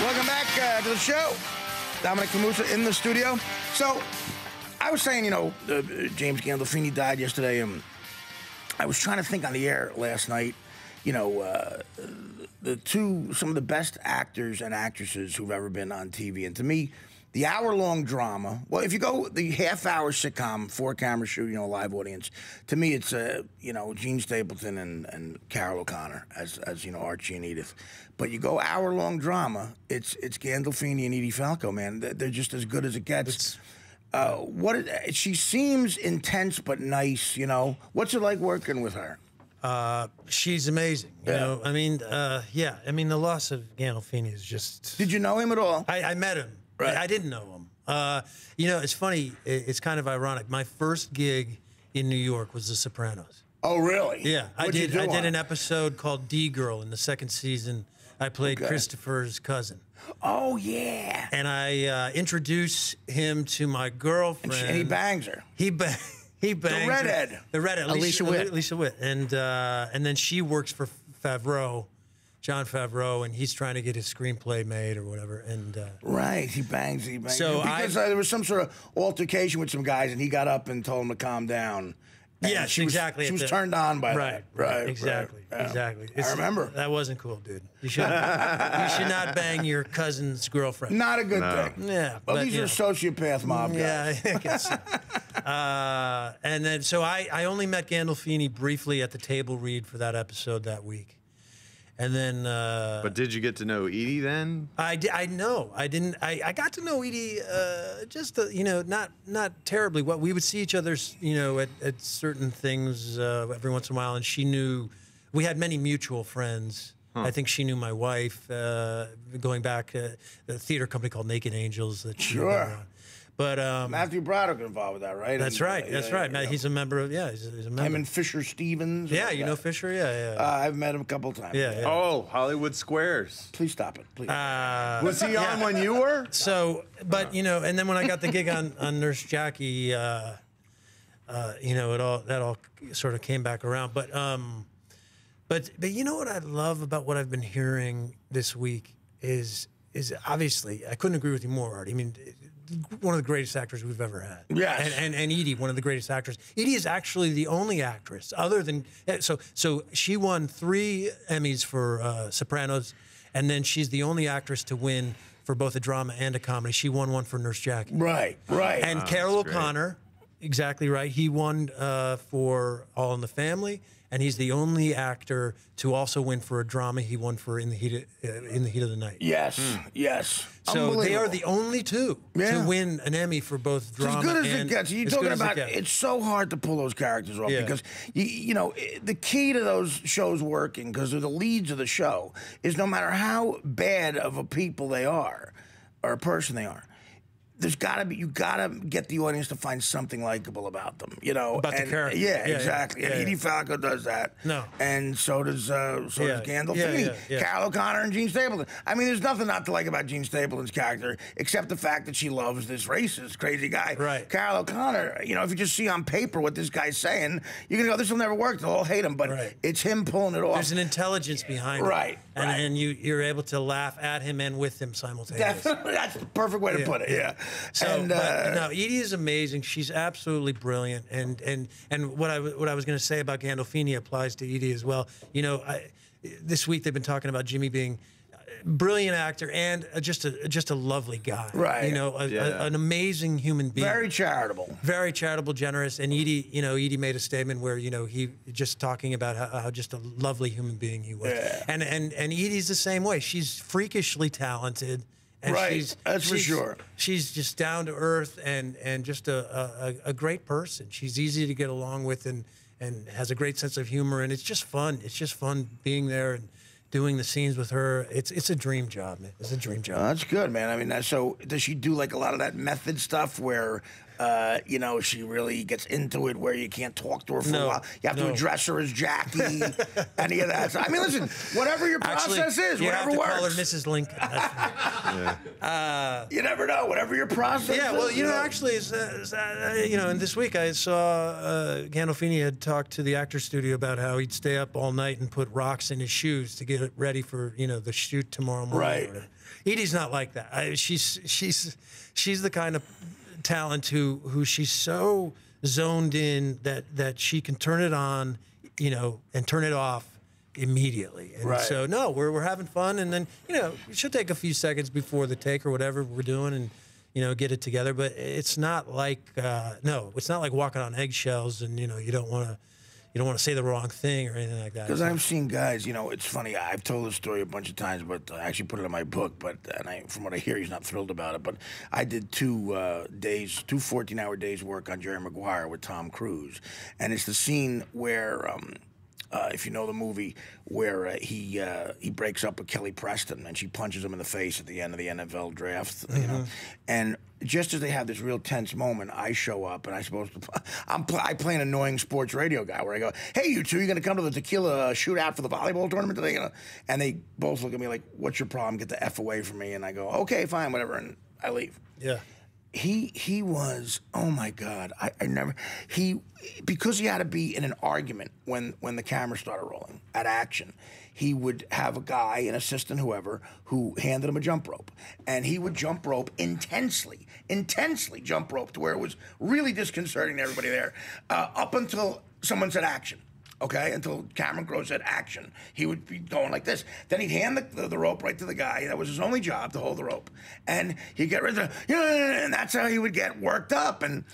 Welcome back to the show. Dominic Fumusa in the studio. So, I was saying, James Gandolfini died yesterday, and I was trying to think on the air last night, some of the best actors and actresses who've ever been on TV. And to me, the hour-long drama, well, if you go the half-hour sitcom, four-camera shoot, live audience, to me it's, Gene Stapleton and Carol O'Connor as Archie and Edith. But you go hour-long drama, it's Gandolfini and Edie Falco, man. They're just as good as it gets. She seems intense but nice, What's it like working with her? She's amazing. You know, I mean, the loss of Gandolfini is just... Did you know him at all? I met him. Right. I didn't know him. It's funny. It's kind of ironic. My first gig in New York was The Sopranos. Oh, really? Yeah. I did an episode called D-Girl in the second season. I played Christopher's cousin. Oh, yeah. And I introduced him to my girlfriend. And he bangs her. He bangs the redhead. her. The redhead. Alicia Witt. Alicia Witt. And then she works for Favreau. John Favreau, and he's trying to get his screenplay made or whatever. And right, he bangs. So because there was some sort of altercation with some guys, and he got up and told him to calm down. Yes, she exactly. Was turned on by that. Right, exactly. Exactly. I remember. That wasn't cool, dude. You should not bang your cousin's girlfriend. Not a good thing. Yeah. Well, these are sociopath mob guys. Yeah, I guess so. And then, so I only met Gandolfini briefly at the table read for that episode that week. And then, but did you get to know Edie then? I didn't. I got to know Edie, not terribly. What we would see each other, at certain things every once in a while, and she knew. We had many mutual friends. I think she knew my wife, going back the theater company called Naked Angels. That sure. But Matthew Broderick involved with that, right? That's right. That's right. He's a member of. Yeah, he's a member. Him and Fisher Stevens. Yeah, you know Fisher. Yeah. I've met him a couple of times. Yeah. Oh, Hollywood Squares. Please stop it. Please. Was he on when you were? So, but and then when I got the gig on Nurse Jackie, that all sort of came back around. But you know what I love about what I've been hearing this week is obviously I couldn't agree with you more, Artie. I mean, one of the greatest actors we've ever had. Yes. And Edie, one of the greatest actors. Edie is actually the only actress other than so she won 3 Emmys for Sopranos, and then she's the only actress to win for both a drama and a comedy. She won one for Nurse Jackie. Right. And Carol O'Connor, exactly right. He won for All in the Family. And he's the only actor to also win for a drama. He won for In the Heat of the Night. Yes, yes. So they are the only two to win an Emmy for both drama and... As good as it gets. You're talking about, it's so hard to pull those characters off because, the key to those shows working, because they're the leads of the show, is no matter how bad of a people they are, or a person they are, you gotta get the audience to find something likable about them, About the character. Yeah, exactly. And Edie Falco does that. No. And so does Gandolfini, Carol O'Connor, and Gene Stapleton. I mean, there's nothing not to like about Gene Stapleton's character except the fact that she loves this racist, crazy guy. Right. Carol O'Connor, if you just see on paper what this guy's saying, you're gonna go, this will never work. They'll all hate him, but it's him pulling it off. There's an intelligence behind it. And you're able to laugh at him and with him simultaneously. Definitely. That's the perfect way to put it, yeah. So, but no, Edie is amazing. She's absolutely brilliant. And what I was going to say about Gandolfini applies to Edie as well. This week they've been talking about Jimmy being a brilliant actor and just a lovely guy. Right. An amazing human being. Very charitable. Very charitable, generous. And Edie made a statement where he just talking about how just a lovely human being he was. Yeah. And Edie's the same way. She's freakishly talented. And that's for sure. She's just down to earth and just a great person. She's easy to get along with and has a great sense of humor. And it's just fun. It's just fun being there and doing the scenes with her. It's a dream job, man. It's a dream job. That's good, man. I mean, so does she do like a lot of that method stuff where You know, she really gets into it where you can't talk to her for a No, while. You have to no. address her as Jackie, any of that. So, I mean, listen, whatever your process is, you whatever have to works. call her Mrs. Lincoln. You never know, whatever your process Yeah, well, is. you know, actually, you know, and this week I saw Gandolfini had talked to the actor's studio about how he'd stay up all night and put rocks in his shoes to get it ready for, you know, the shoot tomorrow morning. Right. Or whatever. Edie's not like that. She's the kind of talent who she's so zoned in that she can turn it on, you know, and turn it off immediately. And Right. so no, we're having fun, and then, you know, she'll take a few seconds before the take or whatever we're doing, and, you know, get it together. But it's not like no, it's not like walking on eggshells, and, you know, you don't want to say the wrong thing or anything like that. Because I've seen guys, you know, it's funny. I've told this story a bunch of times, but I actually put it in my book. But from what I hear, he's not thrilled about it. But I did two 14-hour days work on Jerry Maguire with Tom Cruise, and it's the scene where. If you know the movie, where he breaks up with Kelly Preston and she punches him in the face at the end of the NFL draft, you know, and just as they have this real tense moment, I show up and I play an annoying sports radio guy where I go, "Hey, you two, you gonna come to the tequila shootout for the volleyball tournament today?" You know? And they both look at me like, "What's your problem? Get the F away from me." And I go, "Okay, fine, whatever," and I leave. Yeah. He was, oh my God, because he had to be in an argument when the camera started rolling at action, he would have a guy, an assistant, whoever, who handed him a jump rope. And he would jump rope intensely jump rope to where it was really disconcerting to everybody there, up until someone said action. Okay, until Cameron Crowe said action, he would be going like this. Then he'd hand the rope right to the guy. That was his only job, to hold the rope. And he'd get rid of it, and that's how he would get worked up and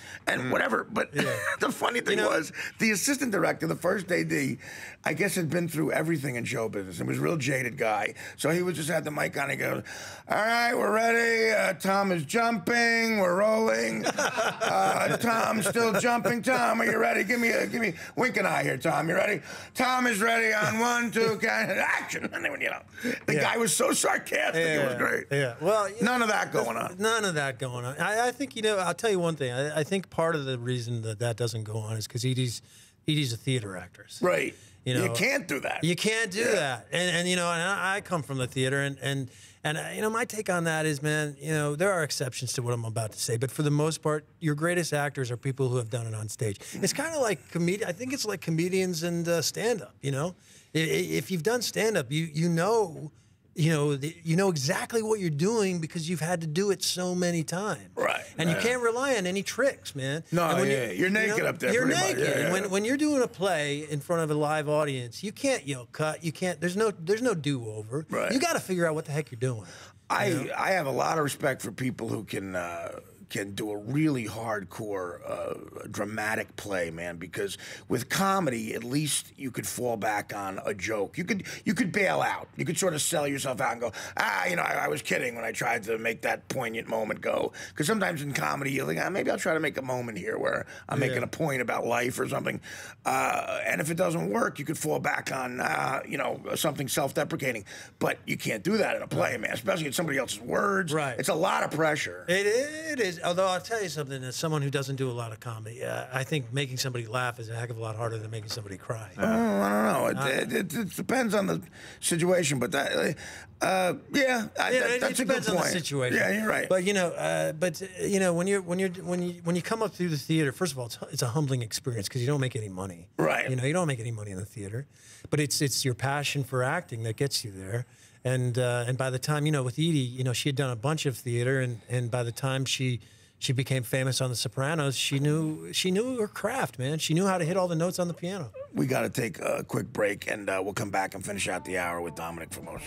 whatever. But the funny thing was, the assistant director, the first AD, I guess had been through everything in show business. He was a real jaded guy. So he would just have the mic on and he goes, "All right, we're ready. Tom is jumping. We're rolling. Tom's still jumping. Tom, are you ready? Give me wink an eye here, Tom. You ready? Tom is ready on 1, 2, action." And then, you know, the guy was so sarcastic. It was great. Yeah. Well, none of that going on. None of that going on. I think, you know, I'll tell you one thing. I think part of the reason that doesn't go on is because Edie's a theater actress. Right. You know, you can't do that. You can't do that. And you know, and I come from the theater, and you know, my take on that is, man, you know, there are exceptions to what I'm about to say, but for the most part, your greatest actors are people who have done it on stage. It's kind of like I think it's like comedians and stand-up. You know, if you've done stand-up, you know exactly what you're doing because you've had to do it so many times. Right. And you can't rely on any tricks, man. No, you're naked up there. You're pretty naked. much. Yeah, And when you're doing a play in front of a live audience, you can't yell cut. You can't. There's no do-over. Right. You got to figure out what the heck you're doing. I have a lot of respect for people who can do a really hardcore dramatic play, man, because with comedy, at least you could fall back on a joke. You could bail out. You could sort of sell yourself out and go, you know, I was kidding when I tried to make that poignant moment go. Because sometimes in comedy, you're like, maybe I'll try to make a moment here where I'm making a point about life or something. And if it doesn't work, you could fall back on, you know, something self-deprecating. But you can't do that in a play, man, especially in somebody else's words. Right. It's a lot of pressure. It is. Although I'll tell you something, as someone who doesn't do a lot of comedy, I think making somebody laugh is a heck of a lot harder than making somebody cry. Oh, I don't know. It depends on the situation, but that, that's a good depends on the point. situation. Yeah, you're right. But you know, when you come up through the theater, first of all, it's a humbling experience because you don't make any money. Right. You know, you don't make any money in the theater, but it's your passion for acting that gets you there. And by the time, you know, with Edie, you know, she had done a bunch of theater, and by the time she became famous on The Sopranos, she knew her craft, man. She knew how to hit all the notes on the piano. We got to take a quick break, and we'll come back and finish out the hour with Dominic Fumusa.